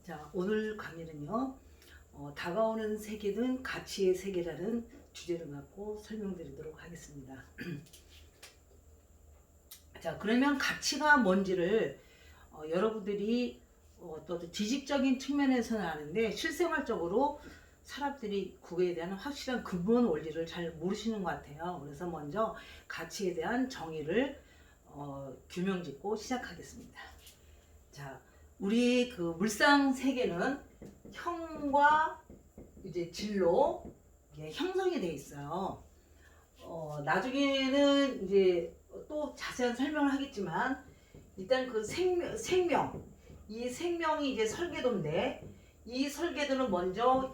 자, 오늘 강의는요, 다가오는 세계는 가치의 세계라는 주제를 갖고 설명드리도록 하겠습니다. 자, 그러면 가치가 뭔지를 여러분들이 또 지식적인 측면에서는 아는데 실생활적으로 사람들이 그거에 대한 확실한 근본 원리를 잘 모르시는 것 같아요. 그래서 먼저 가치에 대한 정의를 규명짓고 시작하겠습니다. 자, 우리 그 물상 세계는 형과 이제 질로 형성이 돼 있어요. 나중에는 이제 또 자세한 설명을 하겠지만 일단 그 생명, 이 생명이 이제 설계도인데 이 설계도는 먼저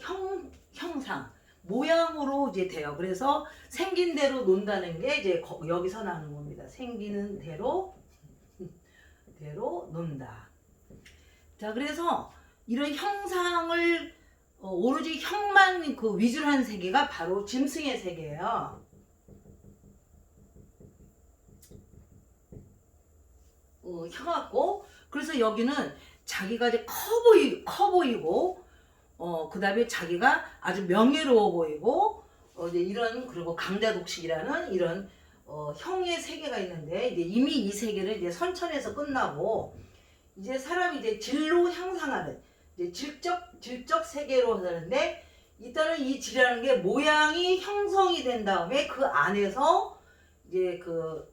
형상, 모양으로 이제 돼요. 그래서 생긴 대로 논다는 게 이제 여기서 나오는 겁니다. 생기는 대로 논다. 자, 그래서 이런 형상을 오로지 형만 그 위주로 한 세계가 바로 짐승의 세계예요. 혀 같고, 그래서 여기는 자기가 이제 커 보이고, 그 다음에 자기가 아주 명예로워 보이고, 이제 이런, 그리고 강자독식이라는 이런 형의 세계가 있는데, 이제 이미 이 세계는 이제 선천에서 끝나고, 이제 사람이 이제 질로 향상하는, 이제 질적 세계로 하는데, 일단은 이 질이라는 게 모양이 형성이 된 다음에 그 안에서 이제 그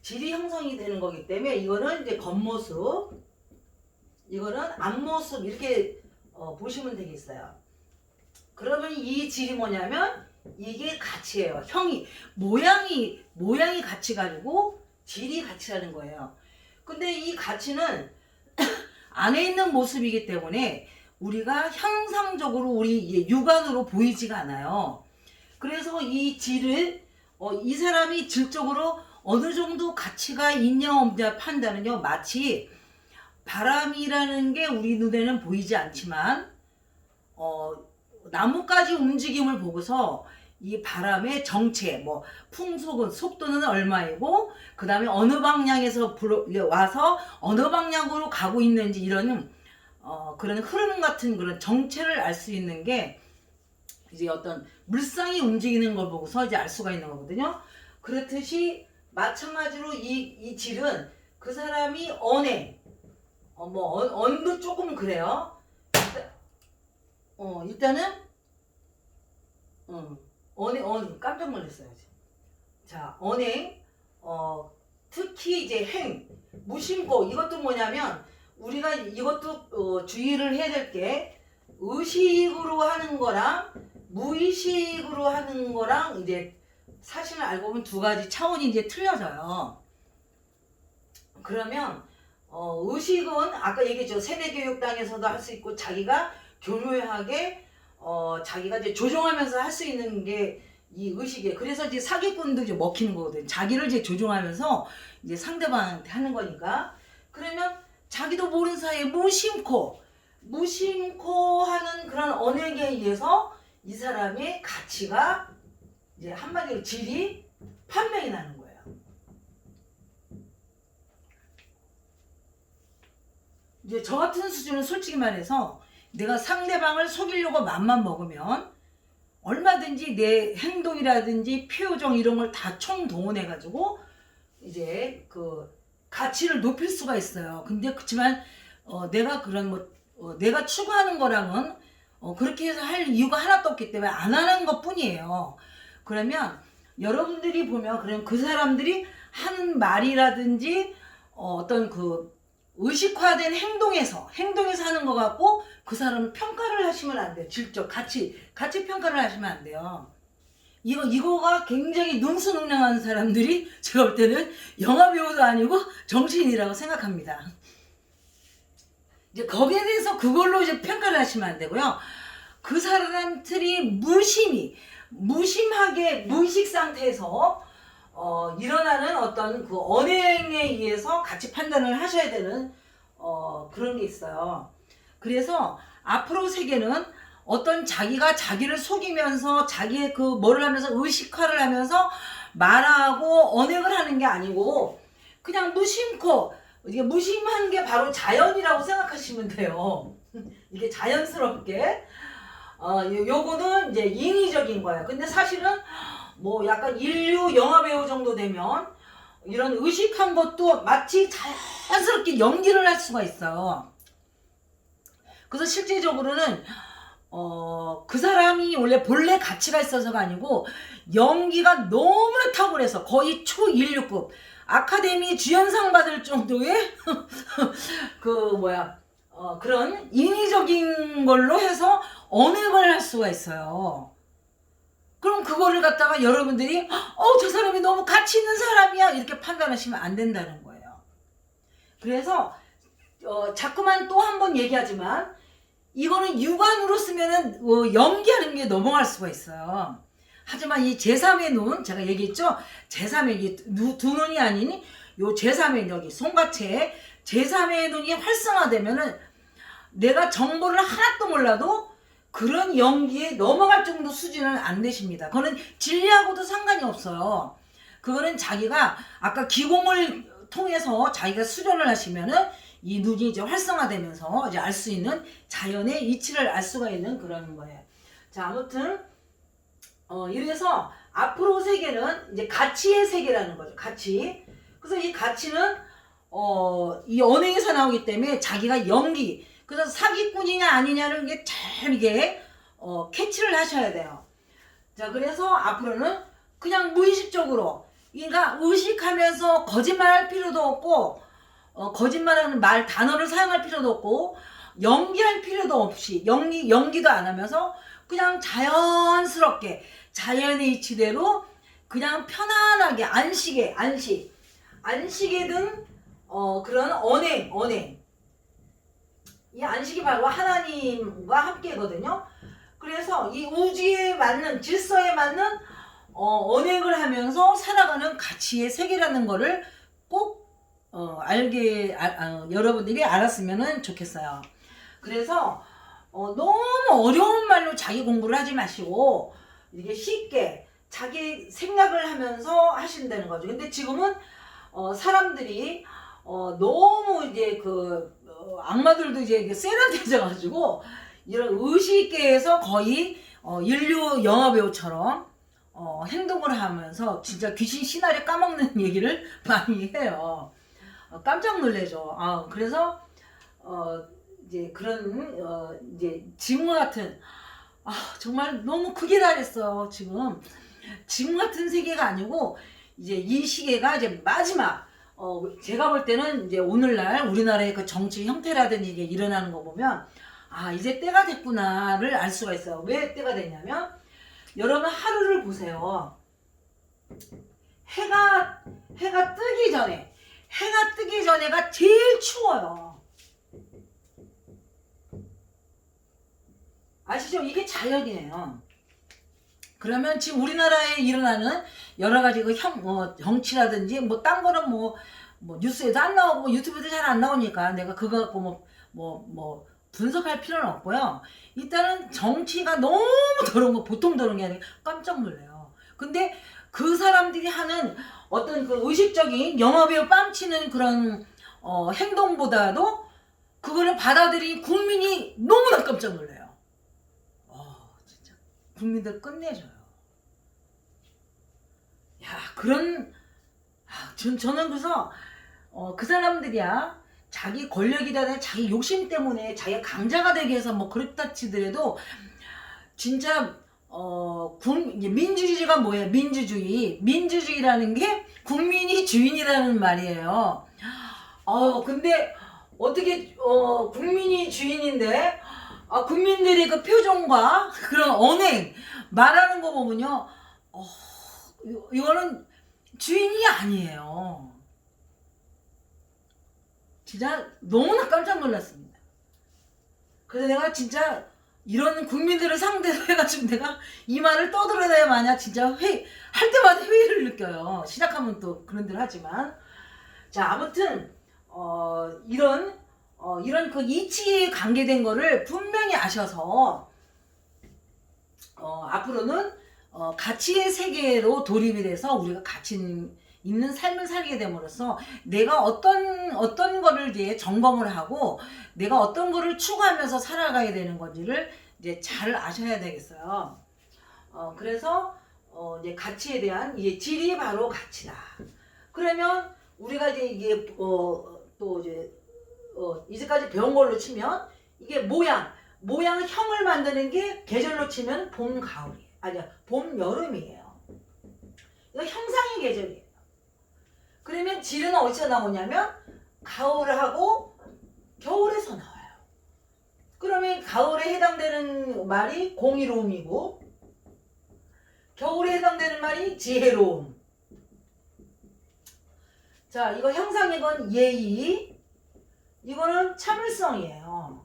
질이 형성이 되는 거기 때문에 이거는 이제 겉모습, 이거는 앞모습 이렇게 보시면 되겠어요. 그러면 이 질이 뭐냐면 이게 가치예요. 모양이 가치가 아니고 질이 가치라는 거예요. 근데 이 가치는 안에 있는 모습이기 때문에 우리가 형상적으로 우리 육안으로 보이지가 않아요. 그래서 이 질을 이 사람이 질적으로 어느 정도 가치가 있냐 없냐 판단은요, 마치 바람이라는 게 우리 눈에는 보이지 않지만 나뭇가지 움직임을 보고서 이 바람의 정체, 뭐 풍속은 속도는 얼마이고 그 다음에 어느 방향에서 와서 어느 방향으로 가고 있는지 이런 그런 흐름 같은 그런 정체를 알 수 있는 게 이제 어떤 물상이 움직이는 걸 보고서 이제 알 수가 있는 거거든요. 그렇듯이 마찬가지로 이 질은 그 사람이 언도 조금 그래요. 일단은 깜짝 놀랐어요. 자, 언행, 특히 이제 무심코, 이것도 뭐냐면 우리가 이것도 주의를 해야 될 게 의식으로 하는 거랑 무의식으로 하는 거랑 이제 사실을 알고 보면 두 가지 차원이 이제 틀려져요. 그러면 의식은 아까 얘기했죠. 세대교육당에서도 할 수 있고 자기가 교묘하게 자기가 이제 조종하면서 할 수 있는 게 이 의식이에요. 그래서 이제 사기꾼도 이제 먹히는 거거든요. 자기를 이제 조종하면서 이제 상대방한테 하는 거니까. 그러면 자기도 모르는 사이에 무심코 하는 그런 언행에 의해서 이 사람의 가치가 이제 한마디로 질이 판명이 나는 거예요. 이제 저 같은 수준은 솔직히 말해서 내가 상대방을 속이려고 맘만 먹으면 얼마든지 내 행동이라든지 표정 이런 걸 다 총동원해 가지고 이제 그 가치를 높일 수가 있어요. 근데 그렇지만 내가 그런 내가 추구하는 거랑은 그렇게 해서 할 이유가 하나도 없기 때문에 안 하는 것 뿐이에요. 그러면 여러분들이 보면 그럼 그 사람들이 하는 말이라든지 어떤 그 의식화된 행동에서 하는 것 같고 그 사람을 평가를 하시면 안 돼요. 질적 가치 평가를 하시면 안 돼요. 이거가 굉장히 능수능란한 사람들이 제가 볼 때는 영화 배우도 아니고 정치인이라고 생각합니다. 이제 거기에 대해서 그걸로 이제 평가를 하시면 안 되고요. 그 사람들이 무심하게 무의식 상태에서 일어나는 어떤 그 언행에 의해서 가치 판단을 하셔야 되는 그런 게 있어요. 그래서 앞으로 세계는 어떤 자기가 자기를 속이면서 자기의 그 뭐를 하면서 의식화를 하면서 말하고 언행을 하는 게 아니고 그냥 무심코 이게 무심한 게 바로 자연이라고 생각하시면 돼요. 이게 자연스럽게 요거는 이제 인위적인 거예요. 근데 사실은 뭐 약간 인류 영화배우 정도 되면 이런 의식한 것도 마치 자연스럽게 연기를 할 수가 있어요. 그래서 실제적으로는 그 사람이 원래 본래 가치가 있어서가 아니고 연기가 너무나 탁월해서 거의 초인류급 아카데미 주연상 받을 정도의 그런 인위적인 걸로 해서 언행을 할 수가 있어요. 그럼 그거를 갖다가 여러분들이 저 사람이 너무 가치 있는 사람이야 이렇게 판단하시면 안 된다는 거예요. 그래서 자꾸만 또 한 번 얘기하지만 이거는 육안으로 쓰면은 연기하는 게 넘어갈 수가 있어요. 하지만 이 제3의 눈, 제가 얘기했죠? 제3의 두 눈이 아닌 요 제3의 여기 손가채에 제3의 눈이 활성화되면은 내가 정보를 하나도 몰라도 그런 연기에 넘어갈 정도 수준은 안 되십니다. 그거는 진리하고도 상관이 없어요. 그거는 자기가 아까 기공을 통해서 자기가 수련을 하시면은 이 눈이 이제 활성화되면서 이제 알 수 있는 자연의 이치를 알 수가 있는 그런 거예요. 자, 아무튼 이래서 앞으로 세계는 이제 가치의 세계라는 거죠. 가치. 그래서 이 가치는 이 언행에서 나오기 때문에 자기가 연기. 그래서 사기꾼이냐 아니냐는 게 잘 이게 캐치를 하셔야 돼요. 자, 그래서 앞으로는 그냥 무의식적으로, 그러니까 의식하면서 거짓말할 필요도 없고 거짓말하는 말 단어를 사용할 필요도 없고 연기할 필요도 없이 연기도 안 하면서 그냥 자연스럽게 자연의 이치대로 그냥 편안하게 안식에 든 그런 언행 이 안식이 바로 하나님과 함께거든요. 그래서 이 우주에 맞는 질서에 맞는 언행을 하면서 살아가는 가치의 세계라는 거를 꼭 여러분들이 알았으면 좋겠어요. 그래서 너무 어려운 말로 자기 공부를 하지 마시고 이게 쉽게 자기 생각을 하면서 하신다는 거죠. 근데 지금은 사람들이 너무 이제 악마들도 이제 세련되져 가지고 이런 의식계에서 거의 인류 영화배우처럼 행동을 하면서 진짜 귀신 씨나리 까먹는 얘기를 많이 해요. 깜짝 놀래죠. 그래서 이제 그런 이제 지금 같은 정말 너무 크게 달했어요. 지금 같은 세계가 아니고 이제 이 시계가 이제 마지막 제가 볼 때는 이제 오늘날 우리나라의 그 정치 형태라든지 이게 일어나는 거 보면 이제 때가 됐구나를 알 수가 있어요. 왜 때가 됐냐면 여러분 하루를 보세요. 해가 뜨기 전에가 제일 추워요. 아시죠? 이게 자연이에요. 그러면 지금 우리나라에 일어나는 여러 가지 정치라든지 딴 거는 뭐 뉴스에도 안 나오고 유튜브에도 잘 안 나오니까 내가 그거 갖고 뭐 분석할 필요는 없고요. 일단은 정치가 너무 더러운 거, 보통 더러운 게 아니라 깜짝 놀래요. 근데 그 사람들이 하는 어떤 그 의식적인 영화배우 뺨치는 그런 행동보다도 그거를 받아들인 국민이 너무나 깜짝 놀래요. 진짜 국민들 끝내줘요. 저는 그래서 그 사람들이야 자기 권력이라든 자기 욕심 때문에 자기가 강자가 되게 해서 뭐 그렇다 치더라도 진짜 민주주의가 뭐예요? 민주주의라는 게 국민이 주인이라는 말이에요. 근데 어떻게 국민이 주인인데 국민들의 그 표정과 그런 언행 말하는 거 보면요, 이거는 주인이 아니에요. 진짜 너무나 깜짝 놀랐습니다. 그래서 내가 진짜 이런 국민들을 상대로 해가지고 내가 이 말을 떠들어내야 마냐 진짜 할 때마다 회의를 느껴요. 시작하면 또 그런 대로 하지만. 자, 아무튼 이런 그 이치에 관계된 거를 분명히 아셔서 앞으로는 가치의 세계로 돌입이 돼서 우리가 있는 삶을 살게 됨으로써 내가 어떤 거를 이제 점검을 하고 내가 어떤 거를 추구하면서 살아가야 되는 건지를 이제 잘 아셔야 되겠어요. 그래서 이제 가치에 대한 이게 질이 바로 가치다. 그러면 우리가 이제 이게 또 이제 이제까지 배운 걸로 치면 이게 모양형을 만드는 게 계절로 치면 봄, 가을이 아니야 봄, 여름이에요. 이거 형상의 계절이에요. 그러면 질은 어디서 나오냐면 가을하고 겨울에서 나와요. 그러면 가을에 해당되는 말이 공의로움이고 겨울에 해당되는 말이 지혜로움. 자, 이거 형상의 건 예의, 이거는 참을성이에요.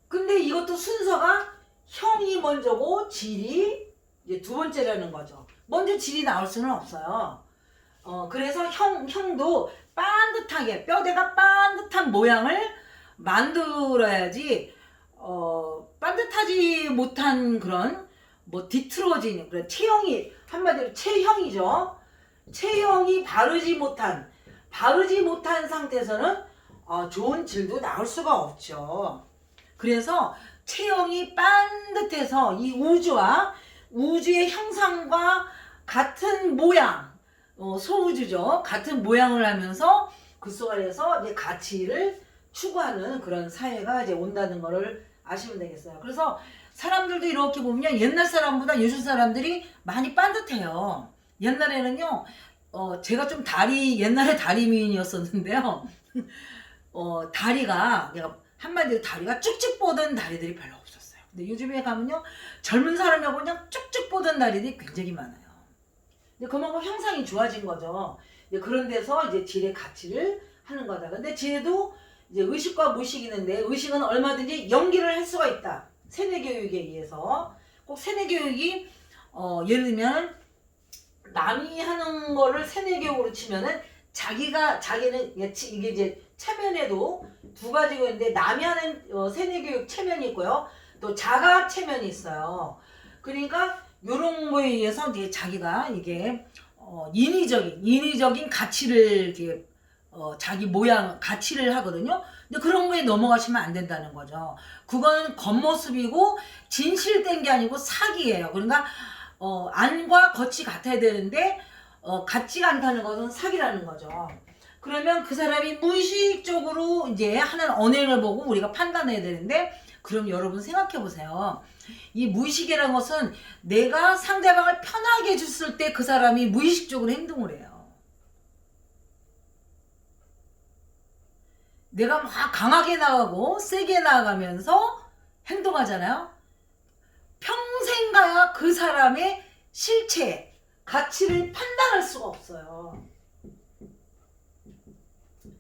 근데 이것도 순서가 형이 먼저고 질이 이제 두 번째라는 거죠. 먼저 질이 나올 수는 없어요. 그래서 형도 반듯하게 뼈대가 반듯한 모양을 만들어야지 반듯하지 못한 그런 뭐 뒤틀어진 그런 체형이 한마디로 체형이죠. 체형이 바르지 못한 상태에서는 좋은 질도 나올 수가 없죠. 그래서 체형이 반듯해서 이 우주의 형상과 같은 모양, 소우주죠. 같은 모양을 하면서 그 속에서 이제 가치를 추구하는 그런 사회가 이제 온다는 것을 아시면 되겠어요. 그래서 사람들도 이렇게 보면 옛날 사람보다 요즘 사람들이 많이 반듯해요. 옛날에는요, 제가 좀 옛날에 다리 미인이었었는데요. 다리가, 내가 한마디로 다리가 쭉쭉 뻗은 다리들이 별로 없었어요. 근데 요즘에 가면요, 젊은 사람하고 그냥 쭉쭉 뻗은 다리들이 굉장히 많아요. 근데 그만큼 형상이 좋아진 거죠. 그런 데서 이제 질의 가치를 하는 거다. 근데 질도 이제 의식과 무의식이 있는데 의식은 얼마든지 연기를 할 수가 있다. 세뇌 교육에 의해서 꼭 세뇌 교육이 예를 들면 남이 하는 거를 세뇌 교육으로 치면은 자기는 이게 이제 체면에도 두 가지가 있는데 남이 하는 세뇌 교육 체면이 있고요. 또 자가 체면이 있어요. 그러니까 요런 거에 의해서 이제 자기가 이게 인위적인 가치를 이렇게 자기 모양 가치를 하거든요. 근데 그런 거에 넘어가시면 안 된다는 거죠. 그건 겉모습이고 진실된 게 아니고 사기예요. 그러니까 안과 겉이 같아야 되는데 같지가 않다는 것은 사기라는 거죠. 그러면 그 사람이 무의식적으로 이제 하는 언행을 보고 우리가 판단해야 되는데, 그럼 여러분 생각해 보세요. 이 무의식이라는 것은 내가 상대방을 편하게 해줬을 때 그 사람이 무의식적으로 행동을 해요. 내가 막 강하게 나가고 세게 나가면서 행동하잖아요. 평생 가야 그 사람의 실체, 가치를 판단할 수가 없어요.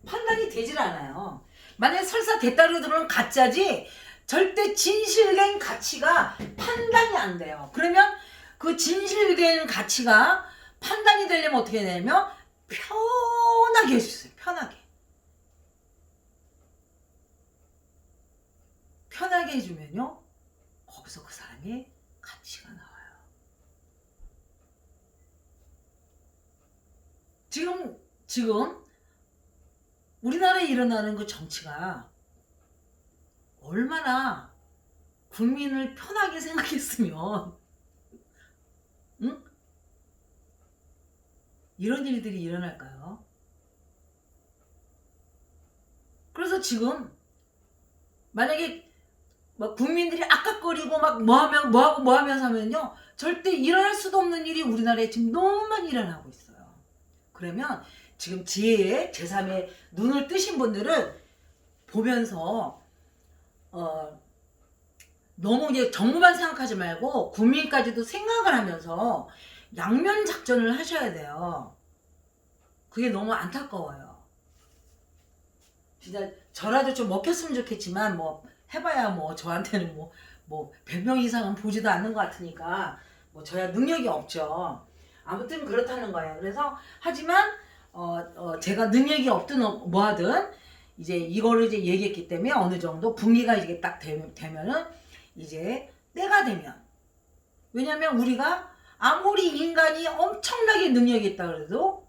판단이 되질 않아요. 만약에 설사 됐다고 들으면 가짜지 절대 진실된 가치가 판단이 안 돼요. 그러면 그 진실된 가치가 판단이 되려면 어떻게 되냐면 편하게 해주세요. 편하게 해주면요, 거기서 그 사람이 가치가 나와요. 지금 우리나라에 일어나는 그 정치가 얼마나 국민을 편하게 생각했으면 응? 이런 일들이 일어날까요? 그래서 지금 만약에 막 국민들이 아깝거리고 막 뭐 하면서 하면요, 절대 일어날 수도 없는 일이 우리나라에 지금 너무 많이 일어나고 있어요. 그러면 지금 지혜의 제3의 눈을 뜨신 분들은 보면서 너무 이제 정부만 생각하지 말고 국민까지도 생각을 하면서 양면 작전을 하셔야 돼요. 그게 너무 안타까워요. 진짜 저라도 좀 먹혔으면 좋겠지만 뭐 해봐야 뭐 저한테는 뭐 100명 이상은 보지도 않는 것 같으니까 뭐 저야 능력이 없죠. 아무튼 그렇다는 거예요. 그래서 하지만 제가 능력이 없든 뭐하든 이제 이거를 이제 얘기했기 때문에 어느 정도 분기가 이게 딱 되면은 이제 때가 되면, 왜냐면 우리가 아무리 인간이 엄청나게 능력이 있다 그래도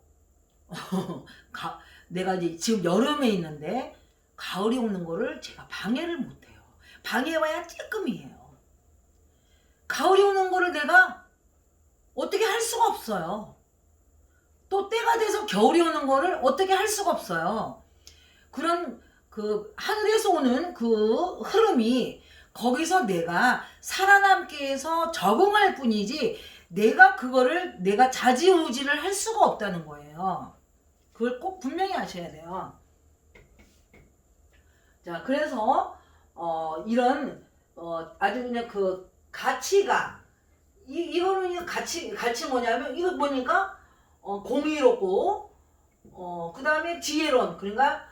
내가 이제 지금 여름에 있는데 가을이 오는 거를 제가 방해를 못해요. 방해해봐야 찔끔이에요. 가을이 오는 거를 내가 어떻게 할 수가 없어요. 또 때가 돼서 겨울이 오는 거를 어떻게 할 수가 없어요. 그런 그 하늘에서 오는 그 흐름이 거기서 내가 살아남기 위해서 적응할 뿐이지 내가 그거를 내가 좌지우지를 할 수가 없다는 거예요. 그걸 꼭 분명히 아셔야 돼요. 자, 그래서 이런 아주 그냥 그 가치가 이거는 가치 뭐냐면 이거 보니까 공의롭고 그 다음에 지혜로운 그러니까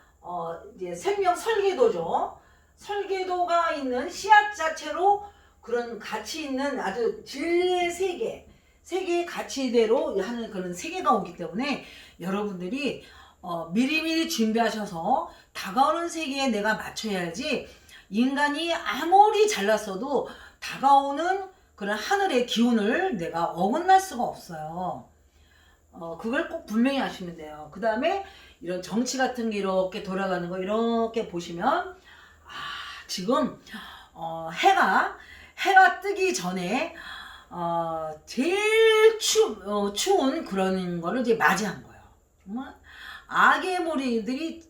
이제 생명 설계도죠. 설계도가 있는 씨앗 자체로 그런 가치 있는 아주 진리의 세계의 가치대로 하는 그런 세계가 오기 때문에 여러분들이 미리미리 준비하셔서 다가오는 세계에 내가 맞춰야지 인간이 아무리 잘났어도 다가오는 그런 하늘의 기운을 내가 어긋날 수가 없어요. 그걸 꼭 분명히 아시면 돼요. 그 다음에 이런 정치 같은 게 이렇게 돌아가는 거 이렇게 보시면 지금 해가 뜨기 전에 제일 추운 그런 거를 이제 맞이한 거예요. 정말 악의 무리들이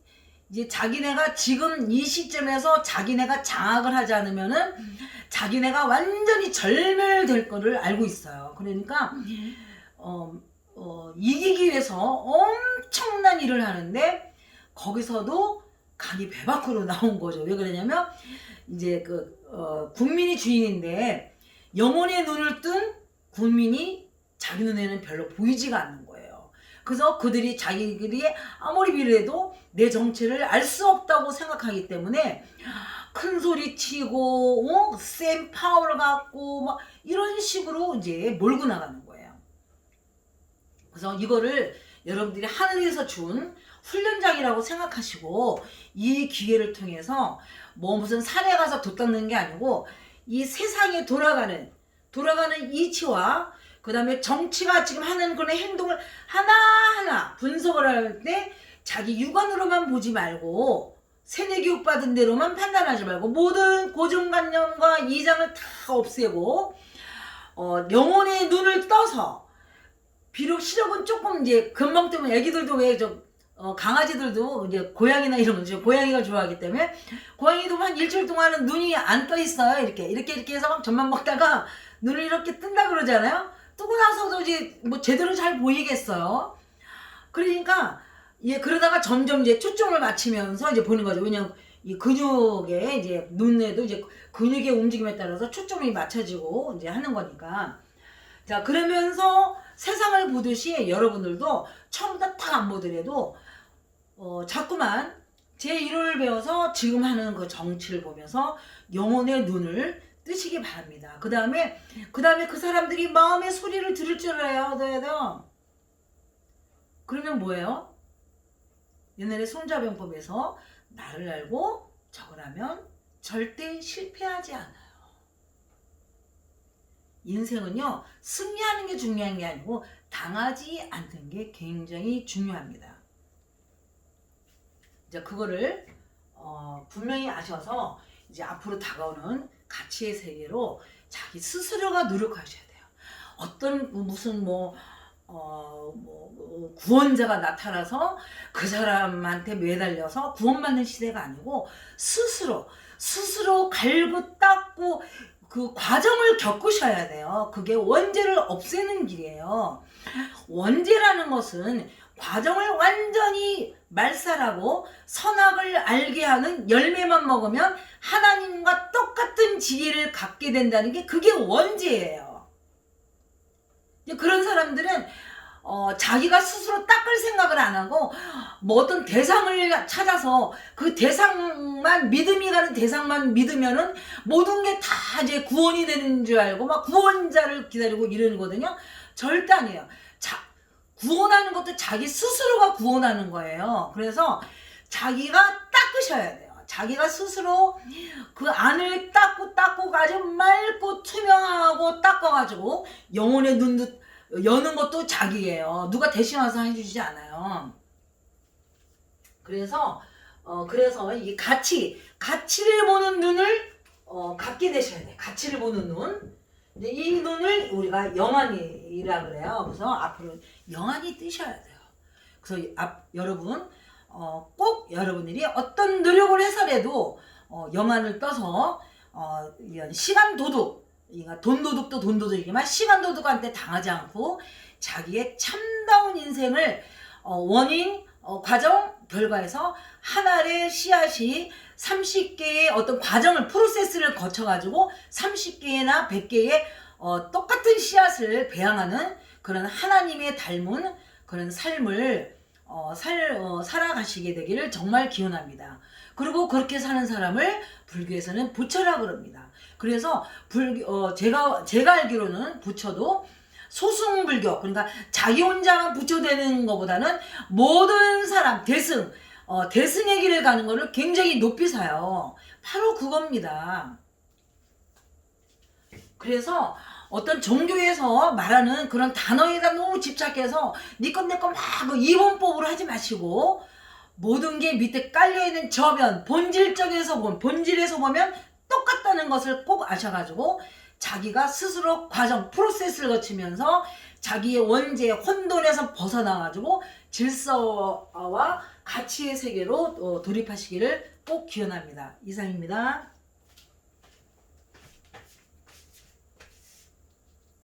이제 자기네가 지금 이 시점에서 자기네가 장악을 하지 않으면은 자기네가 완전히 절멸될 거를 알고 있어요. 그러니까 이기기 위해서 엄청난 일을 하는데 거기서도 강이 배 밖으로 나온 거죠. 왜 그러냐면 이제 국민이 주인인데 영혼의 눈을 뜬 국민이 자기 눈에는 별로 보이지가 않는 거예요. 그래서 그들이 자기들이 아무리 비례해도 내 정체를 알 수 없다고 생각하기 때문에 큰 소리 치고 센 파워를 갖고 막 이런 식으로 이제 몰고 나가는 거예요. 그래서 이거를 여러분들이 하늘에서 준 훈련장이라고 생각하시고 이 기회를 통해서 뭐 무슨 산에 가서 돛 닦는 게 아니고 이 세상에 돌아가는 이치와 그 다음에 정치가 지금 하는 그런 행동을 하나하나 분석을 할 때 자기 육안으로만 보지 말고 세뇌교육 받은 대로만 판단하지 말고 모든 고정관념과 이장을 다 없애고 영혼의 눈을 떠서 비록 시력은 조금 이제 금방 뜨면 애기들도 왜 강아지들도 이제 고양이나 이런 거죠. 고양이가 좋아하기 때문에 고양이도 한 일주일 동안은 눈이 안 떠 있어요. 이렇게 해서 막 젖만 먹다가 눈을 이렇게 뜬다 그러잖아요. 뜨고 나서도 이제 뭐 제대로 잘 보이겠어요. 그러니까 그러다가 점점 이제 초점을 맞추면서 이제 보는 거죠. 왜냐면 이 근육에 이제 눈에도 이제 근육의 움직임에 따라서 초점이 맞춰지고 이제 하는 거니까. 자, 그러면서 세상을 보듯이 여러분들도 처음부터 딱 안 보더라도 자꾸만 제1호를 배워서 지금 하는 그 정치를 보면서 영혼의 눈을 뜨시기 바랍니다. 그 다음에 그 사람들이 마음의 소리를 들을 줄 알아야 돼요. 그러면 뭐예요? 옛날에 손자병법에서 나를 알고 적을 하면 절대 실패하지 않아요. 인생은요, 승리하는 게 중요한 게 아니고 당하지 않는 게 굉장히 중요합니다. 이제 그거를 분명히 아셔서 이제 앞으로 다가오는 가치의 세계로 자기 스스로가 노력하셔야 돼요. 어떤 무슨 구원자가 나타나서 그 사람한테 매달려서 구원받는 시대가 아니고 스스로 갈고 닦고 그 과정을 겪으셔야 돼요. 그게 원죄를 없애는 길이에요. 원죄라는 것은 과정을 완전히 말살하고 선악을 알게 하는 열매만 먹으면 하나님과 똑같은 지혜를 갖게 된다는 게 그게 원죄예요. 그런 사람들은 자기가 스스로 닦을 생각을 안 하고 뭐 어떤 대상을 찾아서 그 대상만 믿음이 가는 대상만 믿으면은 모든 게 다 이제 구원이 되는 줄 알고 막 구원자를 기다리고 이러거든요. 절대 아니에요. 구원하는 것도 자기 스스로가 구원하는 거예요. 그래서 자기가 닦으셔야 돼요. 자기가 스스로 그 안을 닦고 아주 맑고 투명하고 닦아가지고 영혼의 눈도 여는 것도 자기예요. 누가 대신 와서 해주지 않아요. 그래서 이 가치를 보는 눈을 갖게 되셔야 돼. 가치를 보는 눈. 이제 이 눈을 우리가 영안이라 그래요. 그래서 앞으로 영안이 뜨셔야 돼요. 그래서 여러분 꼭 여러분들이 어떤 노력을 해서라도 영안을 떠서 이런 시간 도둑, 돈 도둑도 돈 도둑이지만 시간 도둑한테 당하지 않고 자기의 참다운 인생을 원인, 과정, 결과에서 한 알의 씨앗이 30개의 어떤 과정을 프로세스를 거쳐가지고 30개나 100개의 똑같은 씨앗을 배양하는 그런 하나님의 닮은 그런 삶을 살아가시게 되기를 정말 기원합니다. 그리고 그렇게 사는 사람을 불교에서는 부처라 그럽니다. 그래서 제가 알기로는 부처도 소승불교, 그러니까 자기 혼자만 부처 되는 것보다는 모든 사람 대승의 길을 가는 것을 굉장히 높이 사요. 바로 그겁니다. 그래서 어떤 종교에서 말하는 그런 단어에다 너무 집착해서 니건 내건 막 이분법으로 하지 마시고 모든 게 밑에 깔려있는 저변, 본질에서 보면 똑같다는 것을 꼭 아셔가지고 자기가 스스로 과정, 프로세스를 거치면서 자기의 원죄, 혼돈에서 벗어나가지고 질서와 가치의 세계로 돌입하시기를 꼭 기원합니다. 이상입니다.